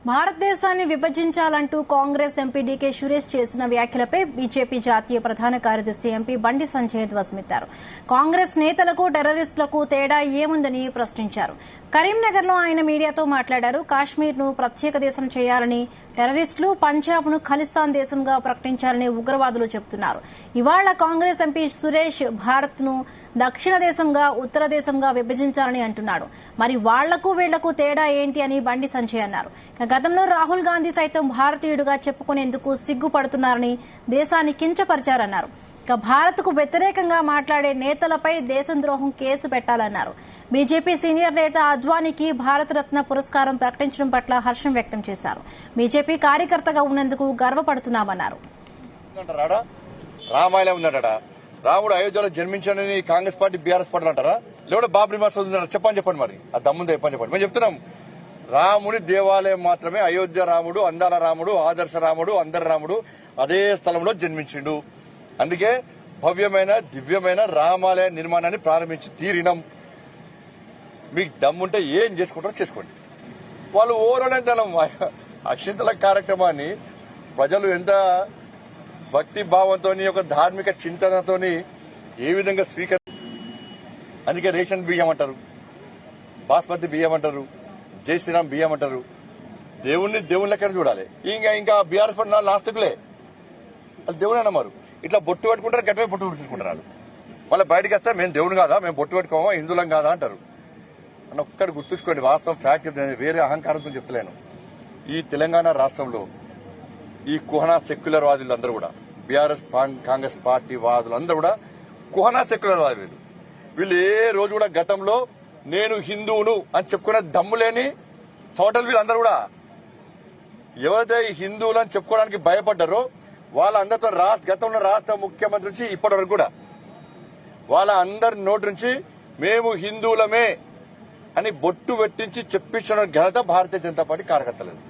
భారతదేశాన్ని విభజించాలంటూ Congress MP DK Suresh చేసిన వ్యాఖ్యలపై బీజేపీ జాతీయ ప్రధాన కార్యదర్శి ఎంపీ బండి సంజయ్ ధ్వజమెత్తారు. కాంగ్రెస్ నేతలకు టెర్రరిస్టులకు తేడా ఏముందని ప్రశ్నించారు. కరీంనగర్లో ఆయన మీడియాతో మాట్లాడారు. కాశ్మీర్ను ప్రత్యేక దేశం చేయాలని టెర్రరిస్టులు పంజాబ్ను ఖలిస్తాన్ దేశంగా ప్రకటించారని ఉగ్రవాదులు చెబుతున్నారు. ఇవాళ కాంగ్రెస్ ఎంపీ సురేష్ భారత్ను దక్షిణ దేశంగా ఉత్తర దేశంగా విభజించాలని అంటున్నాడు. మరి వాళ్లకు వీళ్లకు తేడా ఏంటి అని బండి సంజయ్ అన్నారు. గతంలో రాహుల్ గాంధీ సైతం భారతీయుడిగా చెప్పుకునేందుకు సిగ్గుపడుతున్నారని దేశాన్ని కించపరిచారన్నారు. ఇక భారత్కు వ్యతిరేకంగా మాట్లాడే నేతలపై దేశద్రోహం కేసు పెట్టాలన్నారు. బీజేపీ సీనియర్ నేత అద్వానీకి భారతరత్న పురస్కారం ప్రకటించడం పట్ల హర్షం వ్యక్తం చేశారు. బీజేపీ కార్యకర్తగా ఉన్నందుకు గర్వపడుతున్నామన్నారు. రామాయణం ఉందట, రాముడు అయోధ్యలో జన్మించాడని కాంగ్రెస్ పార్టీ బీఆర్ఎస్ పార్టీ అంటారా? లేదా బాబ్రీ మసూద్ ఉందట? చెప్పండి మరి. ఆ దమ్ముందే చెప్పండి. మేము చెప్తున్నాం, రాముడి దేవాలయం మాత్రమే అయోధ్య రాముడు, అందాల రాముడు, ఆదర్శ రాముడు, అందరి రాముడు అదే స్థలంలో జన్మించిండు. అందుకే భవ్యమైన దివ్యమైన రామాలయ నిర్మాణాన్ని ప్రారంభించి తీరినం. మీకు దమ్ముంటే ఏం చేసుకుంటారో చేసుకోండి. వాళ్ళు ఓరనేతనం అక్షింతల కార్యక్రమాన్ని ప్రజలు ఎంత భక్తి భావంతో ఒక ధార్మిక చింతనతో ఏ విధంగా అందుకే రేషన్ బియ్యం అంటారు, బాస్మతి బియ్యం అంటారు, జై శ్రీరామ్ బియ్యం అంటారు. దేవుని లెక్కన చూడాలి. ఇంకా బీఆర్ఎస్ పడిన నాస్తికులే, వాళ్ళు దేవుని అన్నమారు. ఇట్లా బొట్టు పెట్టుకుంటారు, గట్టిగా బొట్టు పెట్టుకుంటారు. వాళ్ళ బయటకు వస్తే మేము దేవుని కాదా, మేము బొట్టు పెట్టుకోమా, హిందువులం కాదా అంటారు. అని ఒక్కటి గుర్తుంచుకోండి. వాస్తవం ఫ్యాక్ట్ వేరే అహంకారంతో చెప్తలేను. ఈ తెలంగాణ రాష్ట్రంలో ఈ కుహనా సెక్యులర్ వాదులందరూ కూడా, బీఆర్ఎస్ కాంగ్రెస్ పార్టీ వాదులందరూ కూడా కుహనా సెక్యులర్ వాదులు. వీళ్ళు ఏ రోజు కూడా గతంలో నేను హిందువును అని చెప్పుకునే దమ్ము లేని చోటలు వీళ్ళందరూ కూడా. ఎవరైతే హిందువులు అని చెప్పుకోవడానికి భయపడ్డారో వాళ్ళందరితో గతంలో రాష్ట్ర ముఖ్యమంత్రి నుంచి ఇప్పటి వరకు కూడా వాళ్ళ అందరి నోటి నుంచి మేము హిందువులమే అని బొట్టు పెట్టించి చెప్పించిన ఘనత భారతీయ జనతా పార్టీ కార్యకర్తలేదు.